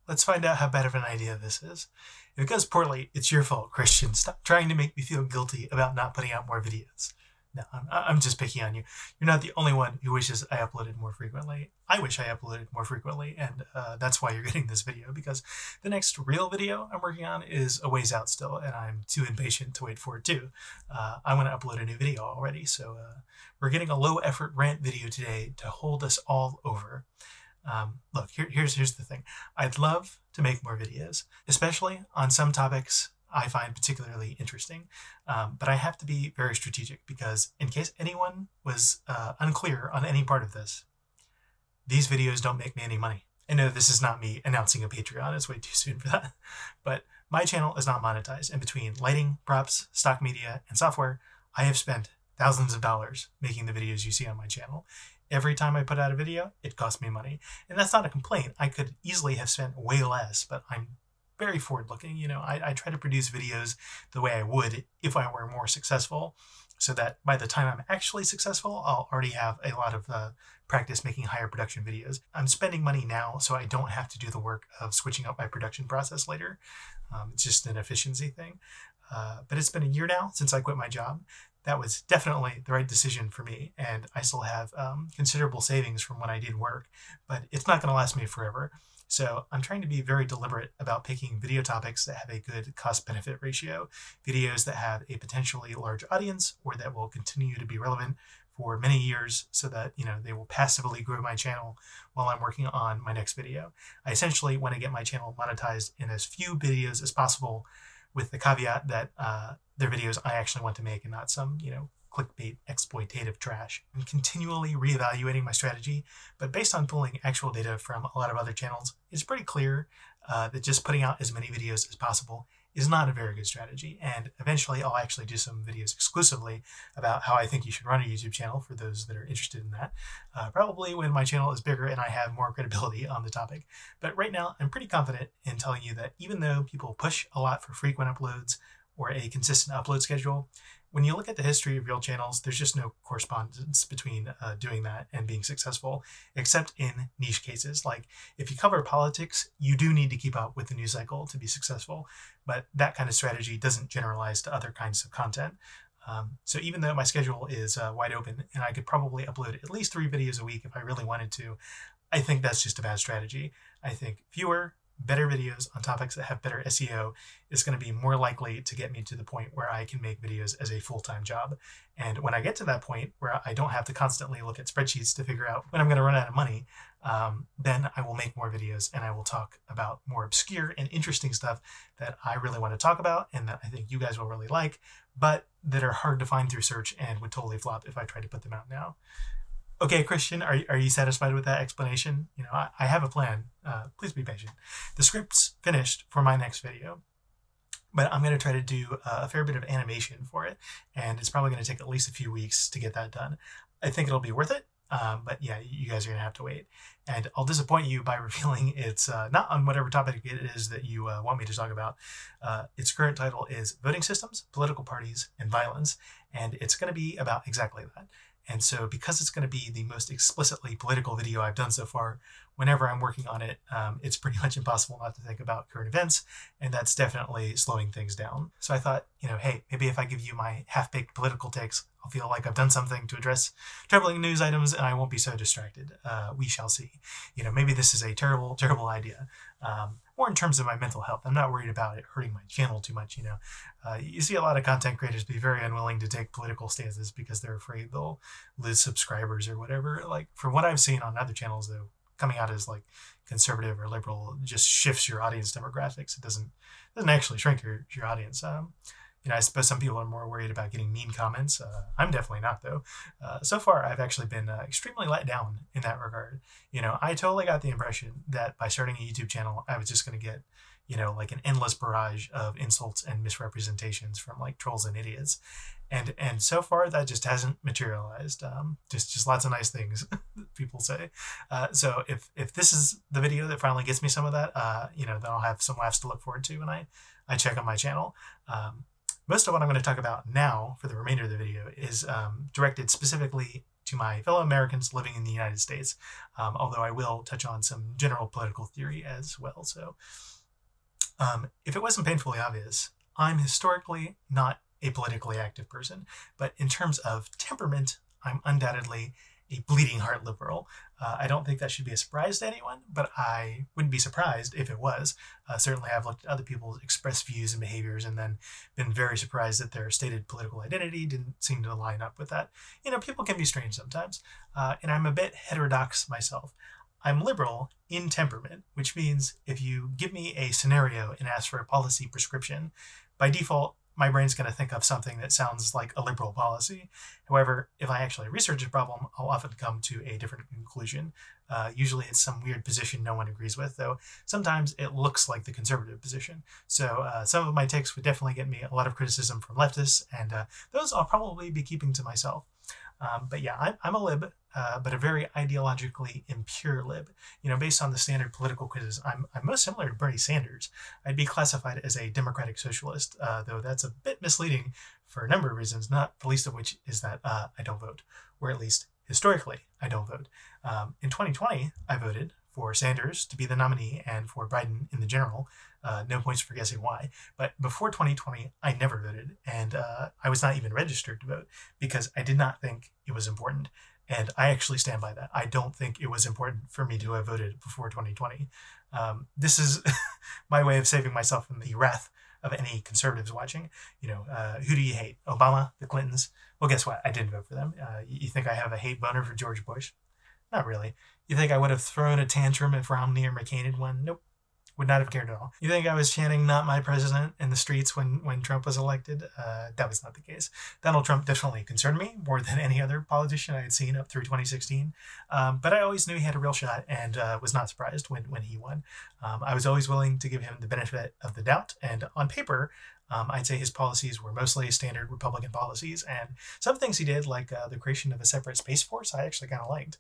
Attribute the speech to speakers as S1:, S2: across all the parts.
S1: Let's find out how bad of an idea this is. If it goes poorly, it's your fault, Christian. Stop trying to make me feel guilty about not putting out more videos. No, I'm just picking on you. You're not the only one who wishes I uploaded more frequently. I wish I uploaded more frequently, and that's why you're getting this video, because the next real video I'm working on is a ways out still, and I'm too impatient to wait for it too. I want to upload a new video already, so we're getting a low-effort rant video today to hold us all over. Look, here's the thing. I'd love to make more videos, especially on some topics I find particularly interesting, but I have to be very strategic because in case anyone was unclear on any part of this, these videos don't make me any money. I know this is not me announcing a Patreon, it's way too soon for that, but my channel is not monetized, and between lighting, props, stock media, and software, I have spent thousands of dollars making the videos you see on my channel. Every time I put out a video, it costs me money. And that's not a complaint. I could easily have spent way less, but I'm very forward-looking. You know, I try to produce videos the way I would if I were more successful, so that by the time I'm actually successful, I'll already have a lot of practice making higher production videos. I'm spending money now so I don't have to do the work of switching up my production process later. It's just an efficiency thing. But it's been a year now since I quit my job. That was definitely the right decision for me, and I still have considerable savings from when I did work, but it's not going to last me forever. So I'm trying to be very deliberate about picking video topics that have a good cost-benefit ratio, videos that have a potentially large audience or that will continue to be relevant for many years so that, you know, they will passively grow my channel while I'm working on my next video. I essentially want to get my channel monetized in as few videos as possible, with the caveat that they're videos I actually want to make and not some, you know, clickbait exploitative trash. I'm continually reevaluating my strategy, but based on pulling actual data from a lot of other channels, it's pretty clear that just putting out as many videos as possible is not a very good strategy. And eventually I'll actually do some videos exclusively about how I think you should run a YouTube channel for those that are interested in that, probably when my channel is bigger and I have more credibility on the topic. But right now I'm pretty confident in telling you that even though people push a lot for frequent uploads or a consistent upload schedule, when you look at the history of real channels, there's just no correspondence between doing that and being successful, except in niche cases. Like if you cover politics, you do need to keep up with the news cycle to be successful, but that kind of strategy doesn't generalize to other kinds of content. So even though my schedule is wide open and I could probably upload at least 3 videos a week if I really wanted to, I think that's just a bad strategy. I think fewer, better videos on topics that have better SEO is going to be more likely to get me to the point where I can make videos as a full-time job. And when I get to that point where I don't have to constantly look at spreadsheets to figure out when I'm going to run out of money, then I will make more videos and I will talk about more obscure and interesting stuff that I really want to talk about and that I think you guys will really like, but that are hard to find through search and would totally flop if I tried to put them out now. Okay, Christian, are you satisfied with that explanation? You know, I have a plan. Please be patient. The script's finished for my next video, but I'm going to try to do a fair bit of animation for it, and it's probably going to take at least a few weeks to get that done. I think it'll be worth it, but yeah, you guys are going to have to wait. And I'll disappoint you by revealing it's not on whatever topic it is that you want me to talk about. Its current title is Voting Systems, Political Parties, and Violence, and it's going to be about exactly that. And so because it's going to be the most explicitly political video I've done so far, whenever I'm working on it, it's pretty much impossible not to think about current events, and that's definitely slowing things down. So I thought, you know, hey, maybe if I give you my half-baked political takes, I'll feel like I've done something to address troubling news items, and I won't be so distracted. We shall see. You know, maybe this is a terrible, terrible idea. More in terms of my mental health. I'm not worried about it hurting my channel too much, you know. You see a lot of content creators be very unwilling to take political stances because they're afraid they'll lose subscribers or whatever. Like, from what I've seen on other channels, though, coming out as, like, conservative or liberal just shifts your audience demographics. It doesn't actually shrink your audience. You know, I suppose some people are more worried about getting mean comments. I'm definitely not, though. So far, I've actually been extremely let down in that regard. You know, I totally got the impression that by starting a YouTube channel, I was just going to get, you know, like an endless barrage of insults and misrepresentations from like trolls and idiots. And so far, that just hasn't materialized. Just lots of nice things people say. So if this is the video that finally gets me some of that, you know, then I'll have some laughs to look forward to when I check on my channel. Most of what I'm going to talk about now for the remainder of the video is directed specifically to my fellow Americans living in the United States, although I will touch on some general political theory as well. So if it wasn't painfully obvious, I'm historically not a politically active person, but in terms of temperament, I'm undoubtedly a bleeding heart liberal. I don't think that should be a surprise to anyone, but I wouldn't be surprised if it was. Certainly, I've looked at other people's expressed views and behaviors and then been very surprised that their stated political identity didn't seem to line up with that. You know, people can be strange sometimes, and I'm a bit heterodox myself. I'm liberal in temperament, which means if you give me a scenario and ask for a policy prescription, by default, my brain's going to think of something that sounds like a liberal policy. However, if I actually research a problem, I'll often come to a different conclusion. Usually it's some weird position no one agrees with, though sometimes it looks like the conservative position. So some of my takes would definitely get me a lot of criticism from leftists, and those I'll probably be keeping to myself. But yeah, I'm a lib, but a very ideologically impure lib. You know, based on the standard political quizzes, I'm most similar to Bernie Sanders. I'd be classified as a democratic socialist, though that's a bit misleading for a number of reasons, not the least of which is that I don't vote, or at least historically I don't vote. In 2020, I voted for Sanders to be the nominee and for Biden in the general. No points for guessing why. But before 2020, I never voted, and I was not even registered to vote because I did not think it was important. And I actually stand by that. I don't think it was important for me to have voted before 2020. This is my way of saving myself from the wrath of any conservatives watching. You know, who do you hate? Obama? The Clintons? Well, guess what? I didn't vote for them. You think I have a hate boner for George Bush? Not really. You think I would have thrown a tantrum if Romney or McCain had won? Nope. Would not have cared at all. You think I was chanting "not my president" in the streets when Trump was elected? That was not the case. Donald Trump definitely concerned me more than any other politician I had seen up through 2016. But I always knew he had a real shot and was not surprised when he won. I was always willing to give him the benefit of the doubt. And on paper, I'd say his policies were mostly standard Republican policies. And some things he did, like the creation of a separate space force, I actually kind of liked.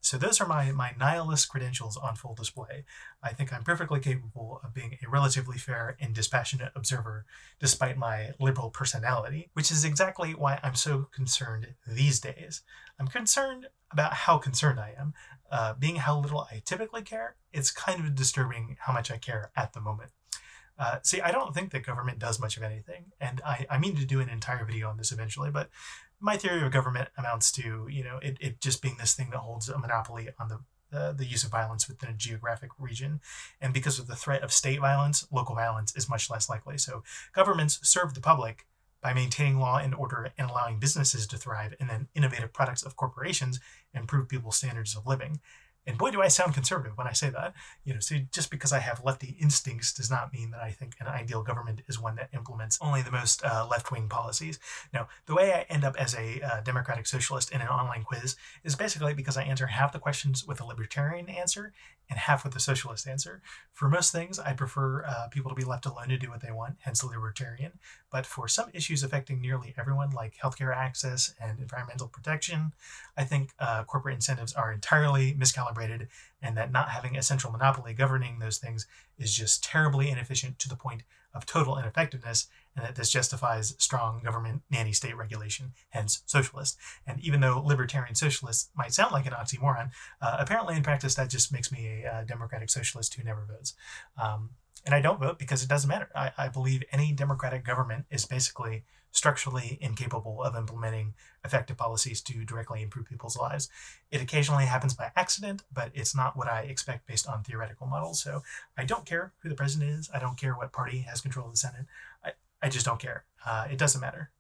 S1: So those are my nihilist credentials on full display. I think I'm perfectly capable of being a relatively fair and dispassionate observer despite my liberal personality, which is exactly why I'm so concerned these days. I'm concerned about how concerned I am. Being how little I typically care, it's kind of disturbing how much I care at the moment. See, I don't think that government does much of anything, and I mean to do an entire video on this eventually, but my theory of government amounts to, you know, it just being this thing that holds a monopoly on the use of violence within a geographic region. And because of the threat of state violence, local violence is much less likely. So governments serve the public by maintaining law and order and allowing businesses to thrive, and then innovative products of corporations improve people's standards of living. And boy, do I sound conservative when I say that. You know, so just because I have lefty instincts does not mean that I think an ideal government is one that implements only the most left-wing policies. No, the way I end up as a democratic socialist in an online quiz is basically because I answer half the questions with a libertarian answer and half with a socialist answer. For most things, I prefer people to be left alone to do what they want, hence libertarian. But for some issues affecting nearly everyone, like healthcare access and environmental protection, I think corporate incentives are entirely miscalibrated, and that not having a central monopoly governing those things is just terribly inefficient to the point of total ineffectiveness, and that this justifies strong government nanny state regulation, hence socialist. And even though libertarian socialist might sound like an oxymoron, apparently in practice that just makes me a democratic socialist who never votes. And I don't vote because it doesn't matter. I believe any democratic government is basically structurally incapable of implementing effective policies to directly improve people's lives. It occasionally happens by accident, but it's not what I expect based on theoretical models. So I don't care who the president is. I don't care what party has control of the Senate. I just don't care. It doesn't matter.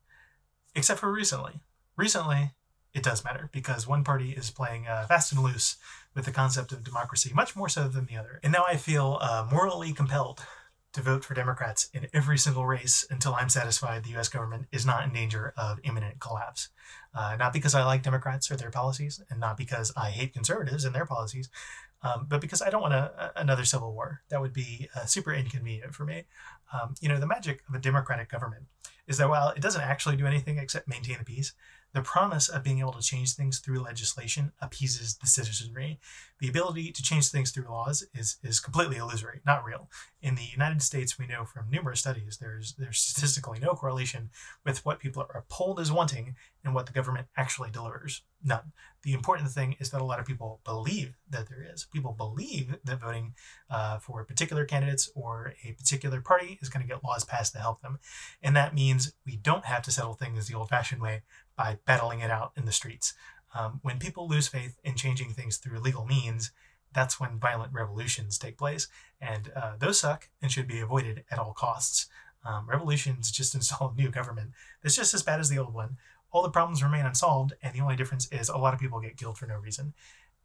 S1: Except for recently. Recently, it does matter because one party is playing fast and loose with the concept of democracy, much more so than the other. And now I feel morally compelled to vote for Democrats in every single race until I'm satisfied the U.S. government is not in danger of imminent collapse. Not because I like Democrats or their policies, and not because I hate conservatives and their policies, but because I don't want another civil war. That would be super inconvenient for me. You know, the magic of a democratic government is that while it doesn't actually do anything except maintain the peace, The promise of being able to change things through legislation appeases the citizenry. The ability to change things through laws is completely illusory, not real. In the United States, we know from numerous studies there's statistically no correlation with what people are polled as wanting and what the government actually delivers. None. The important thing is that a lot of people believe that there is. People believe that voting for particular candidates or a particular party is going to get laws passed to help them. And that means we don't have to settle things the old-fashioned way by battling it out in the streets. When people lose faith in changing things through legal means, that's when violent revolutions take place. And those suck and should be avoided at all costs. Revolutions just install a new government that's just as bad as the old one. All the problems remain unsolved, and the only difference is a lot of people get killed for no reason.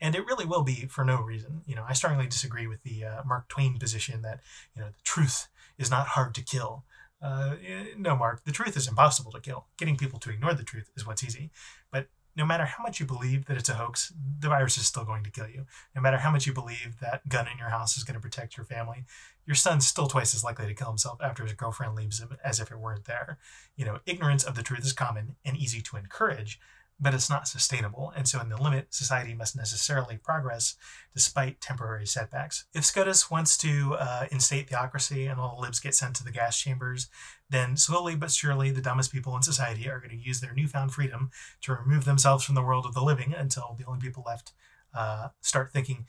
S1: And it really will be for no reason. I strongly disagree with the Mark Twain position that, the truth is not hard to kill. No, Mark, the truth is impossible to kill. Getting people to ignore the truth is what's easy. But no matter how much you believe that it's a hoax, the virus is still going to kill you. No matter how much you believe that gun in your house is going to protect your family, your son's still twice as likely to kill himself after his girlfriend leaves him as if it weren't there. Ignorance of the truth is common and easy to encourage, but it's not sustainable. And so in the limit, society must necessarily progress despite temporary setbacks. If SCOTUS wants to instate theocracy and all the libs get sent to the gas chambers, then slowly but surely the dumbest people in society are going to use their newfound freedom to remove themselves from the world of the living until the only people left start thinking,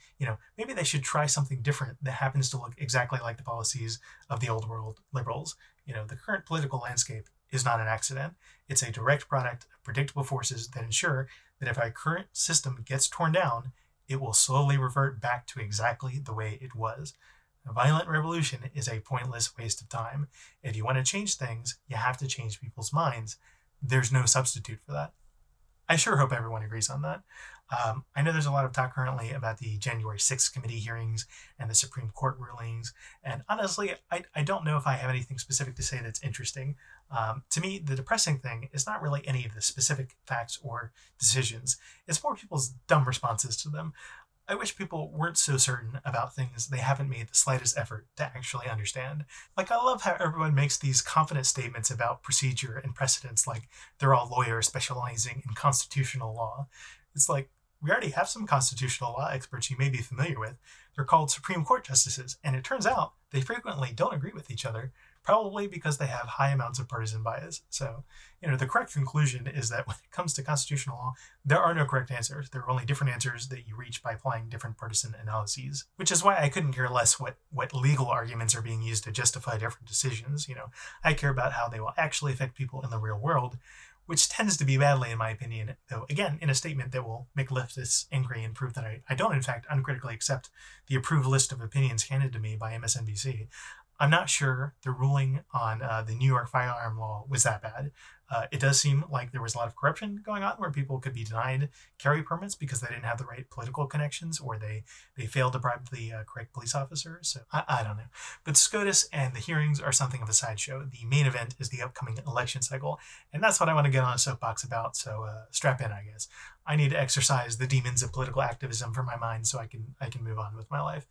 S1: maybe they should try something different that happens to look exactly like the policies of the old world liberals. The current political landscape is not an accident. It's a direct product of predictable forces that ensure that if our current system gets torn down, it will slowly revert back to exactly the way it was. A violent revolution is a pointless waste of time. If you want to change things, you have to change people's minds. There's no substitute for that. I sure hope everyone agrees on that. I know there's a lot of talk currently about the January 6th committee hearings and the Supreme Court rulings. And honestly, I don't know if I have anything specific to say that's interesting. To me, the depressing thing is not really any of the specific facts or decisions. It's more people's dumb responses to them. I wish people weren't so certain about things they haven't made the slightest effort to actually understand. I love how everyone makes these confident statements about procedure and precedents like they're all lawyers specializing in constitutional law. It's like, we already have some constitutional law experts you may be familiar with. They're called Supreme Court justices, and it turns out they frequently don't agree with each other, probably because they have high amounts of partisan bias. So, the correct conclusion is that when it comes to constitutional law, there are no correct answers. There are only different answers that you reach by applying different partisan analyses, which is why I couldn't care less what legal arguments are being used to justify different decisions. I care about how they will actually affect people in the real world, which tends to be badly, in my opinion, though, again, in a statement that will make leftists angry and prove that I don't, in fact, uncritically accept the approved list of opinions handed to me by MSNBC. I'm not sure the ruling on the New York firearm law was that bad. It does seem like there was a lot of corruption going on where people could be denied carry permits because they didn't have the right political connections or they failed to bribe the correct police officers. So I don't know. But SCOTUS and the hearings are something of a sideshow. The main event is the upcoming election cycle, and that's what I want to get on a soapbox about, so strap in, I guess. I need to exercise the demons of political activism from my mind so I can move on with my life.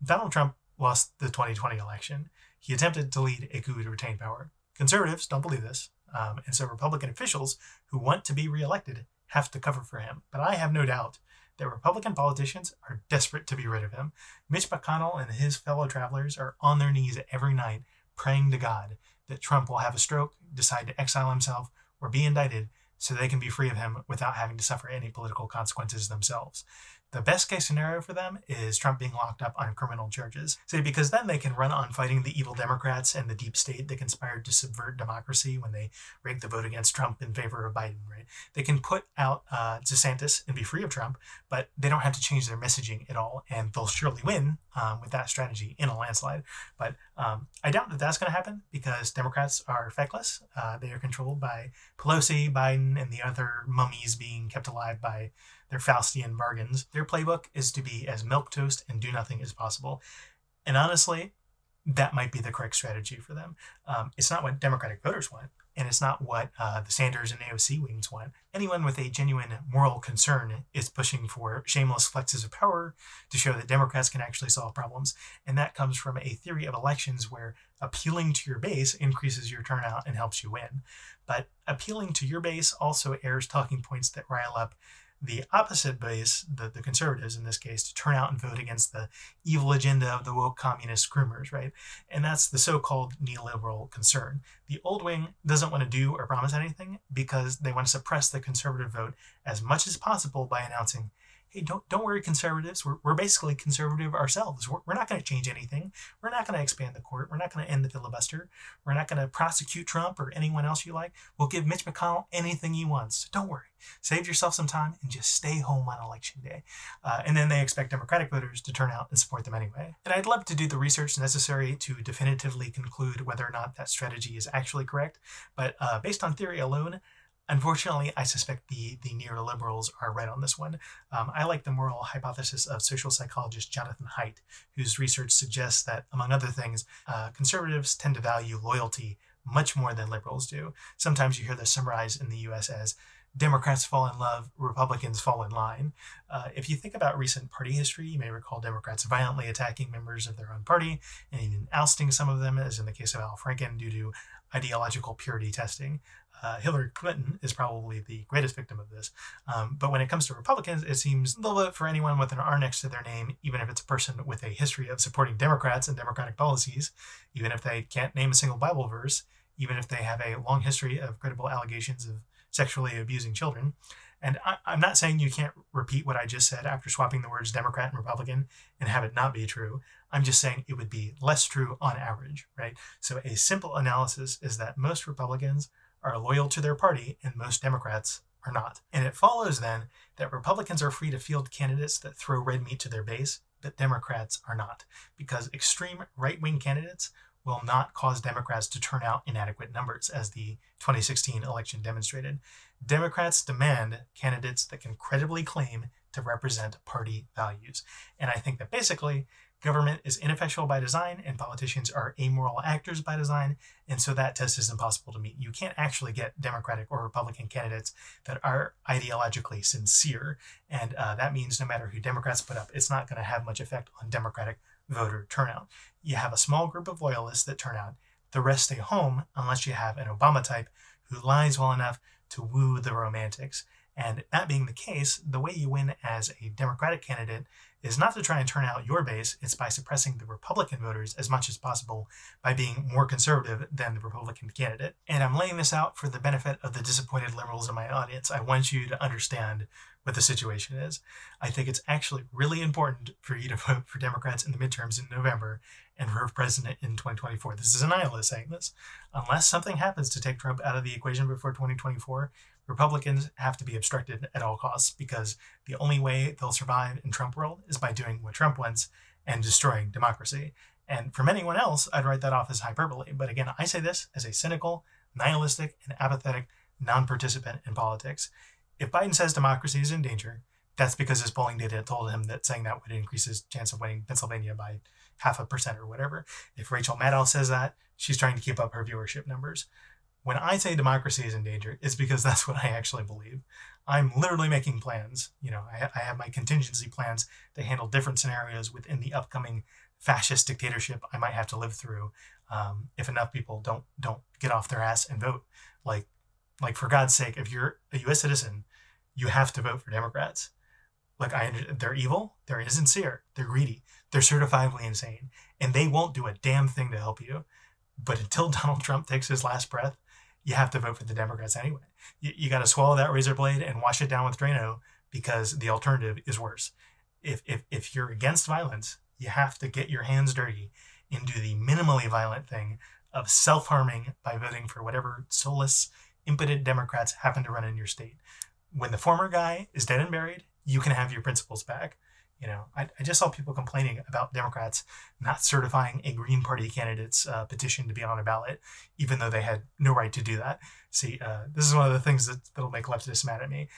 S1: Donald Trump lost the 2020 election. He attempted to lead a coup to retain power. Conservatives don't believe this, and so Republican officials who want to be reelected have to cover for him. But I have no doubt that Republican politicians are desperate to be rid of him. Mitch McConnell and his fellow travelers are on their knees every night praying to God that Trump will have a stroke, decide to exile himself, or be indicted so they can be free of him without having to suffer any political consequences themselves. The best case scenario for them is Trump being locked up on criminal charges. See, because then they can run on fighting the evil Democrats and the deep state that conspired to subvert democracy when they rigged the vote against Trump in favor of Biden, right? They can put out DeSantis and be free of Trump, but they don't have to change their messaging at all, and they'll surely win with that strategy in a landslide. But I doubt that that's going to happen because Democrats are feckless. They are controlled by Pelosi, Biden, and the other mummies being kept alive by their Faustian bargains. Their playbook is to be as milquetoast and do nothing as possible. And honestly, that might be the correct strategy for them. It's not what Democratic voters want, and it's not what the Sanders and AOC wings want. Anyone with a genuine moral concern is pushing for shameless flexes of power to show that Democrats can actually solve problems, and that comes from a theory of elections where appealing to your base increases your turnout and helps you win. But appealing to your base also airs talking points that rile up the opposite base, the conservatives in this case, to turn out and vote against the evil agenda of the woke communist groomers, right? And that's the so-called neoliberal concern. The old wing doesn't want to do or promise anything because they want to suppress the conservative vote as much as possible by announcing, hey, don't worry, conservatives. We're basically conservative ourselves. We're not going to change anything. We're not going to expand the court. We're not going to end the filibuster. We're not going to prosecute Trump or anyone else you like. We'll give Mitch McConnell anything he wants. So don't worry. Save yourself some time and just stay home on election day. And then they expect Democratic voters to turn out and support them anyway. And I'd love to do the research necessary to definitively conclude whether or not that strategy is actually correct. But based on theory alone, unfortunately, I suspect the neoliberals are right on this one. I like the moral hypothesis of social psychologist Jonathan Haidt, whose research suggests that, among other things, conservatives tend to value loyalty much more than liberals do. Sometimes you hear this summarized in the U.S. as Democrats fall in love, Republicans fall in line. If you think about recent party history, you may recall Democrats violently attacking members of their own party and even ousting some of them, as in the case of Al Franken, due to ideological purity testing. Hillary Clinton is probably the greatest victim of this. But when it comes to Republicans, it seems they'll vote for anyone with an R next to their name, even if it's a person with a history of supporting Democrats and Democratic policies, even if they can't name a single Bible verse, even if they have a long history of credible allegations of sexually abusing children. And I'm not saying you can't repeat what I just said after swapping the words Democrat and Republican and have it not be true. I'm just saying it would be less true on average, right? So a simple analysis is that most Republicans are loyal to their party and most Democrats are not. And it follows then that Republicans are free to field candidates that throw red meat to their base, but Democrats are not, because extreme right-wing candidates will not cause Democrats to turn out inadequate numbers, as the 2016 election demonstrated. Democrats demand candidates that can credibly claim to represent party values. And I think that basically government is ineffectual by design and politicians are amoral actors by design, and so that test is impossible to meet. You can't actually get Democratic or Republican candidates that are ideologically sincere, and that means no matter who Democrats put up, it's not going to have much effect on Democratic voter turnout. You have a small group of loyalists that turn out. The rest stay home unless you have an Obama type who lies well enough to woo the romantics. And that being the case, the way you win as a Democratic candidate is not to try and turn out your base, it's by suppressing the Republican voters as much as possible by being more conservative than the Republican candidate. And I'm laying this out for the benefit of the disappointed liberals in my audience. I want you to understand what the situation is. I think it's actually really important for you to vote for Democrats in the midterms in November and for president in 2024. This is a nihilist saying this. Unless something happens to take Trump out of the equation before 2024, Republicans have to be obstructed at all costs, because the only way they'll survive in Trump world is by doing what Trump wants and destroying democracy. And from anyone else, I'd write that off as hyperbole. But again, I say this as a cynical, nihilistic, and apathetic non-participant in politics. If Biden says democracy is in danger, that's because his polling data told him that saying that would increase his chance of winning Pennsylvania by 0.5% or whatever. If Rachel Maddow says that, she's trying to keep up her viewership numbers. When I say democracy is in danger, it's because that's what I actually believe. I'm literally making plans. You know, I have my contingency plans to handle different scenarios within the upcoming fascist dictatorship I might have to live through if enough people don't get off their ass and vote. Like for God's sake, if you're a U.S. citizen, you have to vote for Democrats. They're evil, they're insincere, they're greedy, they're certifiably insane, and they won't do a damn thing to help you. But until Donald Trump takes his last breath, you have to vote for the Democrats anyway. You got to swallow that razor blade and wash it down with Drano, because the alternative is worse. If you're against violence, you have to get your hands dirty and do the minimally violent thing of self-harming by voting for whatever soulless, impotent Democrats happen to run in your state. When the former guy is dead and buried, you can have your principles back. You know, I just saw people complaining about Democrats not certifying a Green Party candidate's petition to be on a ballot, even though they had no right to do that. See, this is one of the things that'll make leftists mad at me.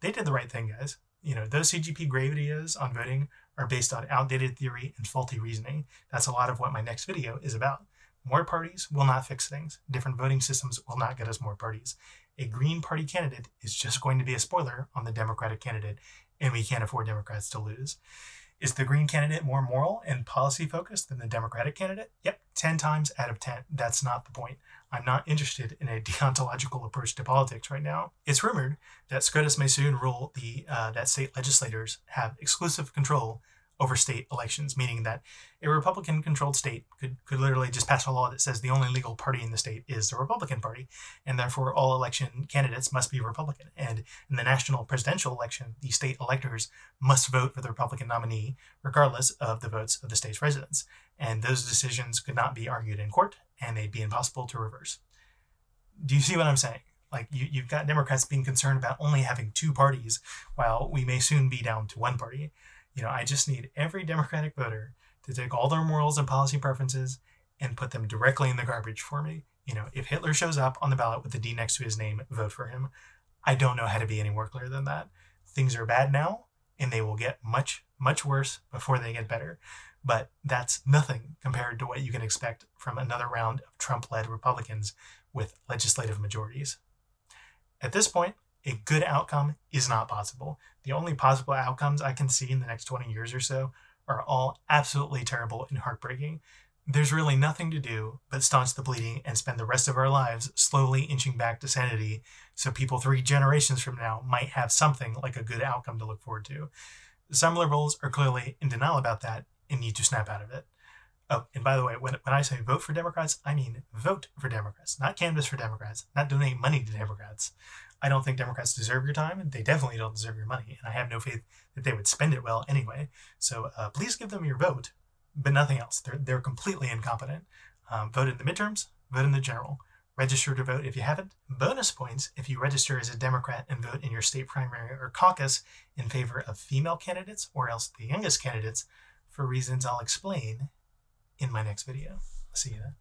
S1: They did the right thing, guys. You know, those CGP Grey videos on voting are based on outdated theory and faulty reasoning. That's a lot of what my next video is about. More parties will not fix things. Different voting systems will not get us more parties. A Green Party candidate is just going to be a spoiler on the Democratic candidate, and we can't afford Democrats to lose. Is the Green candidate more moral and policy focused than the Democratic candidate? Yep, 10 times out of 10. That's not the point. I'm not interested in a deontological approach to politics right now. It's rumored that SCOTUS may soon rule that state legislators have exclusive control over state elections, meaning that a Republican-controlled state could literally just pass a law that says the only legal party in the state is the Republican Party, and therefore all election candidates must be Republican. And in the national presidential election, the state electors must vote for the Republican nominee, regardless of the votes of the state's residents. And those decisions could not be argued in court, and they'd be impossible to reverse. Do you see what I'm saying? Like, you've got Democrats being concerned about only having two parties, while we may soon be down to one party. I just need every Democratic voter to take all their morals and policy preferences and put them directly in the garbage for me. If Hitler shows up on the ballot with the D next to his name, vote for him. I don't know how to be any more clear than that. Things are bad now, and they will get much, much worse before they get better. But that's nothing compared to what you can expect from another round of Trump-led Republicans with legislative majorities. At this point, a good outcome is not possible. The only possible outcomes I can see in the next 20 years or so are all absolutely terrible and heartbreaking. There's really nothing to do but staunch the bleeding and spend the rest of our lives slowly inching back to sanity so people 3 generations from now might have something like a good outcome to look forward to. Some liberals are clearly in denial about that and need to snap out of it. Oh, and by the way, when I say vote for Democrats, I mean vote for Democrats, not canvass for Democrats, not donate money to Democrats. I don't think Democrats deserve your time, and they definitely don't deserve your money, and I have no faith that they would spend it well anyway. So please give them your vote, but nothing else. They're completely incompetent. Vote in the midterms, vote in the general. Register to vote if you haven't. Bonus points if you register as a Democrat and vote in your state primary or caucus in favor of female candidates or else the youngest candidates for reasons I'll explain in my next video. See you then.